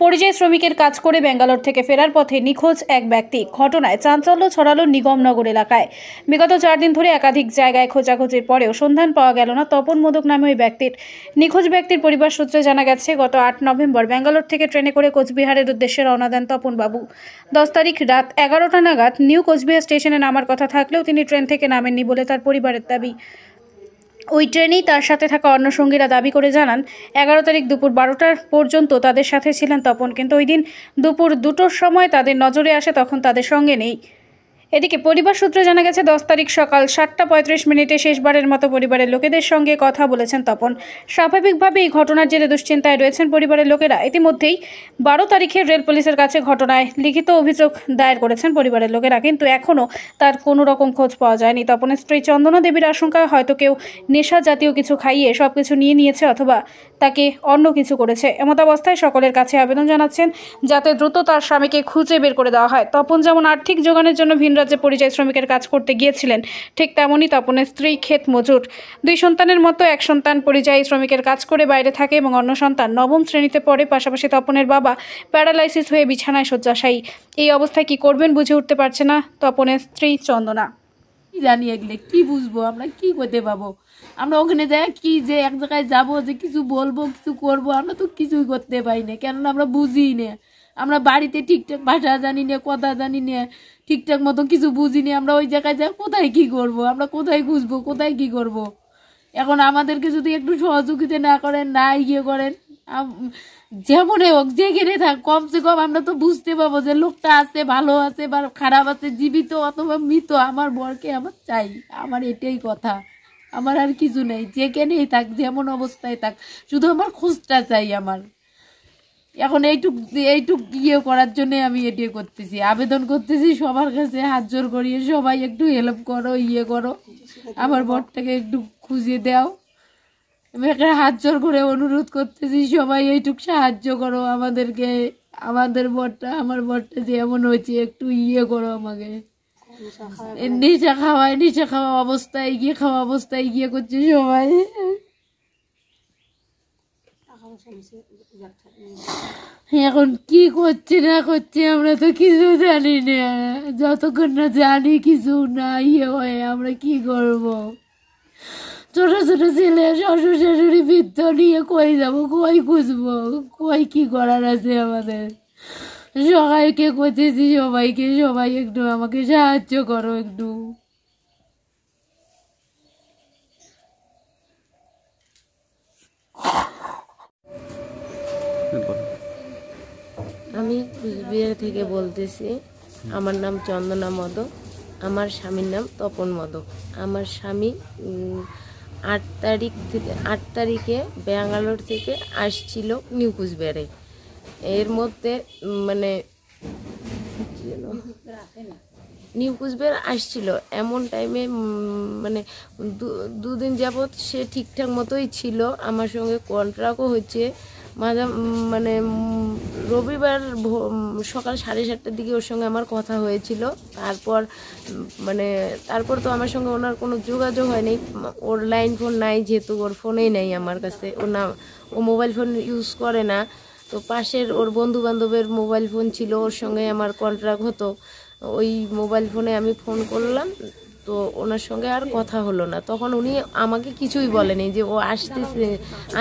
পরিযায়ী শ্রমিকের কাজ করে ব্যাঙ্গালোর থেকে ফেরার পথে নিখোঁজ এক ব্যক্তি। ঘটনায় চাঞ্চল্য ছড়ালো নিগমনগর এলাকায়। বিগত 4 দিন ধরে একাধিক জায়গায় খোঁজাখুঁজির পরেও সন্ধান পাওয়া গেল না তপন মোদক নামে ওই ব্যক্তির। নিখোঁজ ব্যক্তির পরিবার সূত্রে জানা গেছে, গত 8 নভেম্বর ব্যাঙ্গালোর থেকে ট্রেনে করে কোচবিহারের উদ্দেশ্যে রওনা দেন তপন বাবু। 10 তারিখ রাত 11টা নাগাদ নিউ কোচবিহার স্টেশনে নামার কথা থাকলেও তিনি ট্রেন থেকে নামেননি বলে তার পরিবারের দাবি। ওই ট্রেনেই তার সাথে থাকা অন্য সঙ্গীরা দাবি করে জানান, 11 তারিখ দুপুর 12টা পর্যন্ত তাদের সাথে ছিলেন তপন, কিন্তু ওই দিন দুপুর 2টোর সময় তাদের নজরে আসে, তখন তাদের সঙ্গে নেই। এদিকে পরিবার সূত্রে জানা গেছে, 10 তারিখ সকাল 7:35 শেষবারের মতো পরিবারের লোকেদের সঙ্গে কথা বলেছেন তপন। স্বাভাবিকভাবেই ঘটনার জেরে দুশ্চিন্তায় রয়েছেন পরিবারের লোকেরা। ইতিমধ্যেই 12 তারিখে রেল পুলিশের কাছে ঘটনায় লিখিত অভিযোগ দায়ের করেছেন পরিবারের লোকেরা, কিন্তু এখনও তার কোনো রকম খোঁজ পাওয়া যায়নি। তপনের স্ত্রী চন্দনা দেবীর আশঙ্কা, হয়তো কেউ নেশা জাতীয় কিছু খাইয়ে সব কিছু নিয়ে নিয়েছে অথবা তাকে অন্য কিছু করেছে। এমতাবস্থায় সকলের কাছে আবেদন জানাচ্ছেন যাতে দ্রুত তার স্বামীকে খুঁজে বের করে দেওয়া হয়। তপন যেমন আর্থিক যোগানের জন্য ভিন রাজ্যে পরিযায়ী শ্রমিকের কাজ করতে গিয়েছিলেন, ঠিক তেমনই তপনের স্ত্রী ক্ষেত মজুর। 2 সন্তানের মতো এক সন্তান পরিযায়ী শ্রমিকের কাজ করে বাইরে থাকে এবং অন্য সন্তান 9ম শ্রেণীতে পড়ে। পাশাপাশি তপনের বাবা প্যারালাইসিস হয়ে বিছানায় শয্যাশায়ী। এই অবস্থায় কি করবেন বুঝে উঠতে পারছে না তপনের স্ত্রী চন্দনা। কি জানি এগুলো কি বুঝবো, আমরা কি করতে পাবো? আমরা ওখানে যাই কি যে এক জায়গায় যাবো, যে কিছু বলবো, কিছু করবো, আমরা তো কিছুই করতে পারি না, কেননা আমরা বুঝি না। আমরা বাড়িতে ঠিকঠাক ভাষা জানি না, কথা জানি না, ঠিকঠাক মতো কিছু বুঝি না। আমরা ওই জায়গায় যাই, কোথায় কি করব, আমরা কোথায় খুঁজবো, কোথায় কি করব? এখন আমাদেরকে যদি একটু সহযোগিতা না করেন, না ইয়ে করেন, যেমন হোক যেখানে থাক, কমসে কম আমরা তো বুঝতে পারবো যে লোকটা আছে, ভালো আছে বা খারাপ আছে, জীবিত অথবা মৃত। আমার বরকে আমার চাই, আমার এটাই কথা। আমার আর কিছু নেই, যেখানেই থাক, যেমন অবস্থায় থাক, শুধু আমার খোঁজটা চাই আমার। এখন এইটুক ইয়ে করার জন্য আমি এটাই করতেছি, আবেদন করতেছি সবার কাছে হাত জোর করিয়ে, সবাই একটু হেল্প করো, ইয়ে করো, আমার বরটাকে একটু খুঁজে দাও। আমি একটা হাত জোর করে অনুরোধ করতেছি, সবাই এইটুক সাহায্য করো আমাদেরকে। আমার বরটা যেমন হয়েছে একটু ইয়ে করো আমাকে। নেশা খাওয়া অবস্থায় গিয়ে করছে সবাই। এখন কি করছে না করছে আমরা তো কিছু জানি না। যতক্ষণ না জানি কিছু না ইয়ে হয়, আমরা কি করব? ছোট ছোট ছেলে, শ্বশুর শাশুড়ি, বৃদ্ধ নিয়ে কই যাবো, কই খুঁজবো, কই কি করার আছে আমাদের? সবাইকে করতেছি, সবাই একটু আমাকে সাহায্য করো একটু। আমি কুচবিহার থেকে বলতেছি। আমার নাম চন্দনা মোদক, আমার স্বামীর নাম তপন মোদক। আমার স্বামী 8 তারিখে ব্যাঙ্গালোর থেকে আসছিল নিউ কুচবিহারে। এর মধ্যে মানে নিউ কুচবিহার আসছিল এমন টাইমে মানে 2 দিন যাবৎ সে ঠিকঠাক মতোই ছিল, আমার সঙ্গে কন্ট্রাক্টও হচ্ছে। মানে রবিবার সকাল 7:30টার দিকে ওর সঙ্গে আমার কথা হয়েছিল। তারপর তো আমার সঙ্গে ওনার কোনো যোগাযোগ হয়নি। ওর লাইন ফোন নাই, যেহেতু ওর ফোনেই নেই আমার কাছে, ও মোবাইল ফোন ইউজ করে না। তো পাশের ওর বন্ধু বান্ধবের মোবাইল ফোন ছিল, ওর সঙ্গে আমার কন্ট্রাক্ট হতো। ওই মোবাইল ফোনে আমি ফোন করলাম, তো ওনার সঙ্গে আর কথা হলো না। তখন উনি আমাকে কিছুই বলেনি যে ও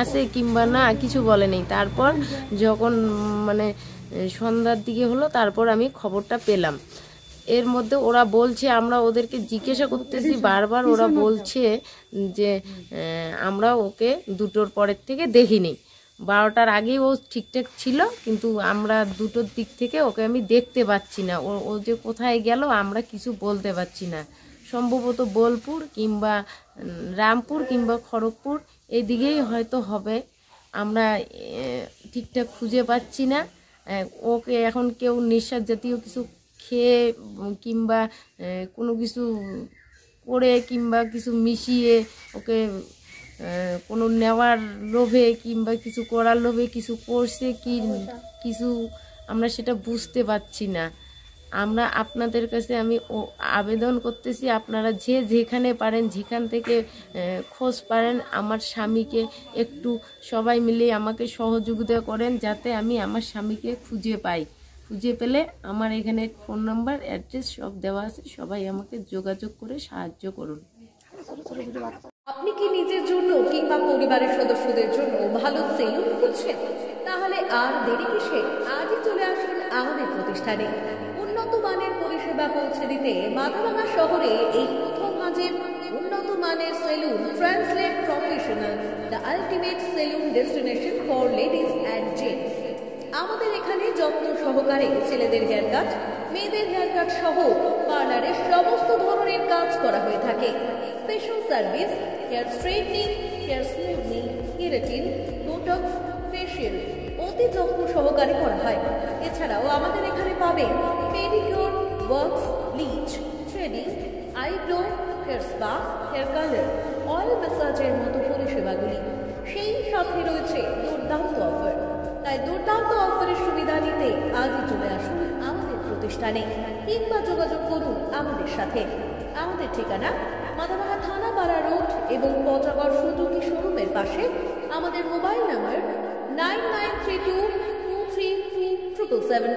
আসে কিংবা না, কিছু বলেনি। তারপর যখন মানে সন্ধ্যার দিকে হলো, তারপর আমি খবরটা পেলাম। এর মধ্যে ওরা বলছে, আমরা ওদেরকে জিজ্ঞাসা করতেছি বারবার, ওরা বলছে যে আমরা ওকে 2টোর পরের থেকে দেখিনি। 12টার আগেই ও ঠিকঠাক ছিল, কিন্তু আমরা 2টোর দিক থেকে ওকে আমি দেখতে পাচ্ছি না। ও যে কোথায় গেল আমরা কিছু বলতে পারছি না। সম্ভবত বোলপুর কিংবা রামপুর কিংবা খড়গপুর এই দিকেই হয়তো হবে, আমরা ঠিকঠাক খুঁজে পাচ্ছি না। ওকে এখন কেউ নেশা জাতীয় কিছু খেয়ে কিংবা কোনো কিছু করে কিংবা কিছু মিশিয়ে ওকে কোনো নেওয়ার লোভে কিংবা কিছু করার লোভে কিছু করছে কি কিছু, আমরা সেটা বুঝতে পারছি না। আমরা আপনাদের কাছে আমি আবেদন করতেছি, আপনারা যে যেখানে পারেন, যেখান থেকে খোঁজ পারেন, আমার স্বামীকে একটু সবাই মিলে আমাকে সহযোগিতা করেন, যাতে আমি আমার স্বামীকে খুঁজে পাই। খুঁজে পেলে আমার এখানে ফোন নাম্বার, অ্যাড্রেস সব দেওয়া আছে, সবাই আমাকে যোগাযোগ করে সাহায্য করুন। আপনি কি নিজের জন্য কিংবা পরিবারের সদস্যদের জন্য ভালো সেলুন খুঁজছেন? তাহলে আর দেরি কিসে? আজই চলে আসুন আমাদের প্রতিষ্ঠানে। উন্নত মানের পরিষেবা পৌঁছে দিতে মাথাভাঙা শহরে এই প্রথম হাজির উন্নত মানের salon translate professional, the ultimate salon destination for ladies and gents. আমাদের এখানে যত্ন সহকারে ছেলেদের হেয়ার কাট, মেয়েদের হেয়ার কাট সহ পার্লারের সমস্ত ধরনের কাজ করা হয়ে থাকে। Special service, hair straightening, hair smoothing, keratin, botox, facial অতি যত্ন সহকারে করা হয়। এছাড়াও আমাদের এখানে পাবেন pedicure, wax, bleach, threading, eyebrow, hair spa, hair colour, oil ম্যাসাজের মতো পরিষেবাগুলি। সেই সাথে রয়েছে দুর্দান্ত অফার। তাই দুর্দান্ত অফারের সুবিধা নিতে আজই চলে আসুন আমাদের প্রতিষ্ঠানে কিংবা যোগাযোগ করুন আমাদের সাথে। আমাদের ঠিকানা মাথাভাঙা থানাপাড়া রোড এবং পচাগড় সুজুকি শোরুমের পাশে। আমাদের মোবাইল নাম্বার 9932232777।